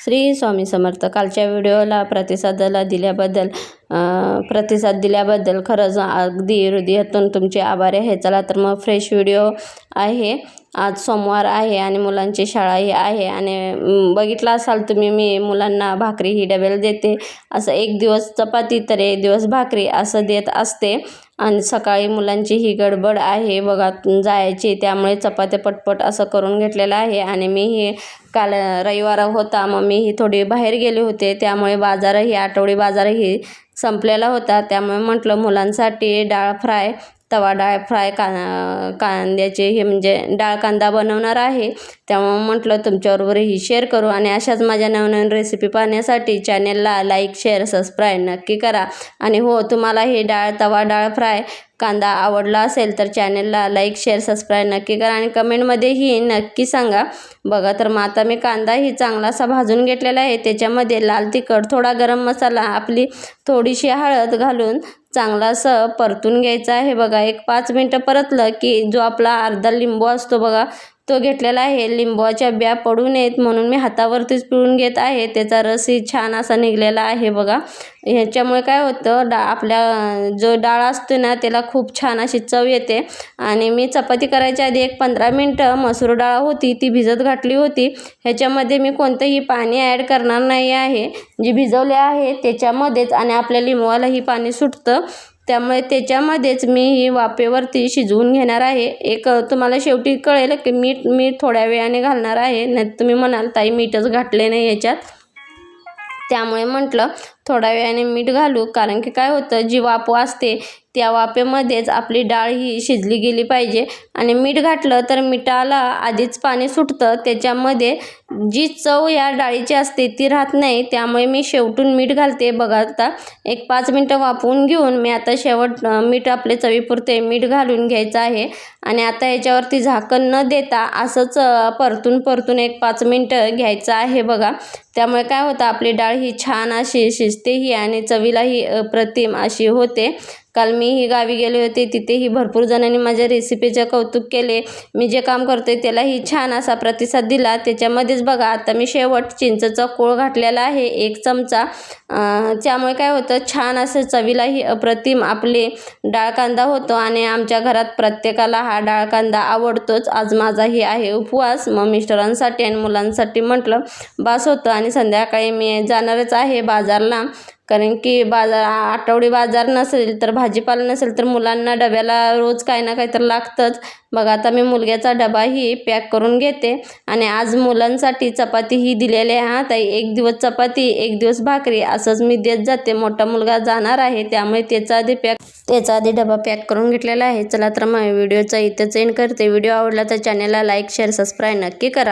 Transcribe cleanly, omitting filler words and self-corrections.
श्री स्वामी समर्थ. कालच्या व्हिडिओला प्रतिसाद दिल्याबद्दल खरंच अगदी हृदयातून तुमचे आभार आहे. चला तर मग फ्रेश व्हिडिओ आहे. आज सोमवार आहे आणि मुलांची शाळाही आहे आणि बघितलं असाल तुम्ही, मी मुलांना भाकरी ही डब्याला देते. असं एक दिवस चपाती तर एक दिवस भाकरी असं देत असते. आणि सकाळी मुलांची ही गडबड आहे बघा जायची, त्यामुळे चपात्या पटपट असं करून घेतलेलं आहे. आणि मीही काल रविवार होता, मग मीही थोडी बाहेर गेले होते, त्यामुळे आठवडी बाजारही संपलेला होता. त्यामुळे म्हटलं मुलांसाठी तवा डाळ फ्राय कांद्याचे हे म्हणजे डाळ कांदा बनवणार आहे. त्यामुळे म्हटलं तुमच्याबरोबरही शेअर करू. आणि अशाच माझ्या नवनवीन रेसिपी पाहण्यासाठी चॅनेलला लाईक शेअर सबस्क्राईब नक्की करा. आणि हो, तुम्हाला हे तवा डाळ फ्राय कांदा आवडला असेल तर चॅनेलला लाईक शेअर सबस्क्राईब नक्की करा आणि कमेंटमध्येही नक्की सांगा. बघा तर मग आता मी कांदाही चांगलासा भाजून घेतलेला आहे. त्याच्यामध्ये लाल तिखट, थोडा गरम मसाला, आपली थोडीशी हळद घालून चांगलासं परतून घ्यायचं आहे. बघा 5 मिनटं परतलं की जो आपला अर्धा लिंबू असतो बघा तो घेतलेला आहे. लिंबूच्या ब्या पडू नयेत म्हणून मी हातावरतीच पिळून घेत आहे. त्याचा रसही छान असा निघलेला आहे बघा. ह्याच्यामुळे काय होतं, आपल्या जो डाळ असतो ना त्याला खूप छान अशी चव येते. आणि मी चपाती करायच्या आधी 15 मिनटं मसूर डाळ होती ती भिजत घातली होती. ह्याच्यामध्ये मी कोणतंही पाणी ॲड करणार नाही आहे. जी भिजवले आहे त्याच्यामध्येच, आणि आपल्या लिंबूलाही पाणी सुटतं त्यामुळे त्याच्यामध्येच मी ही वाफेवरती शिजवून घेणार आहे. तुम्हाला शेवटी कळेल की मीठ थोड्या वेळाने घालणार आहे. नाही तुम्ही म्हणाल ताई मीठच घातले नाही याच्यात, त्यामुळे म्हटलं थोड्या वेळाने मीठ घालू. कारण की काय होतं, जी वाफ असते त्या वाफेमध्येच आपली डाळ ही शिजली गेली पाहिजे. आणि मीठ घातलं तर मिठाला आधीच पाणी सुटतं, त्याच्यामध्ये जी चव या डाळीची असते ती राहत नाही. त्यामुळे मी शेवटून मीठ घालते. बघा आता 5 मिनटं वाफवून घेऊन मी आता शेवट मीठ आपले चवीपुरते मीठ घालून घ्यायचं आहे. आणि आता याच्यावरती झाकण न देता असंच परतून 5 मिनटं घ्यायचं आहे बघा. त्यामुळे काय होतं, आपली डाळ ही छान अशी शिजतेही आणि चवीलाही अप्रतिम अशी होते. काल मीही गावी गेले होते, तिथेही भरपूर जणांनी माझ्या रेसिपीचं कौतुक केले. मी जे काम करते त्यालाही छान असा प्रतिसाद दिला. त्याच्यामध्येच बघा आता मी शेवट चिंचेचा कोळ घातलेला आहे 1 चमचा. त्यामुळे काय होतं, छान असं चवीलाही अप्रतिम आपले डाळ कांदा होतो. आणि आमच्या घरात प्रत्येकाला हा डाळ कांदा आवडतोच. आज माझाही आहे उपवास, मग मिस्टरांसाठी आणि मुलांसाठी म्हटलं बास होतं. आणि संध्याकाळी मी जाणारच आहे बाजारला, कारण की आठवडी बाजार नसेल तर भाजीपाला नसेल तर मुलांना डब्याला रोज काही ना काही तर लागतंच. बघा आता मी मुलग्याचा डबाही पॅक करून घेते. आणि आज मुलांसाठी चपातीही दिलेली आहे. हां ताई, 1 दिवस चपाती 1 दिवस भाकरी असंच मी देत जाते. मोठा मुलगा जाणार आहे त्यामुळे त्याचा आधी डबा पॅक करून घेतलेला आहे. चला तर मग व्हिडिओचा इथेच एंड करते. व्हिडिओ आवडला तर चॅनलला लाईक शेअर सबस्क्राईब नक्की करा.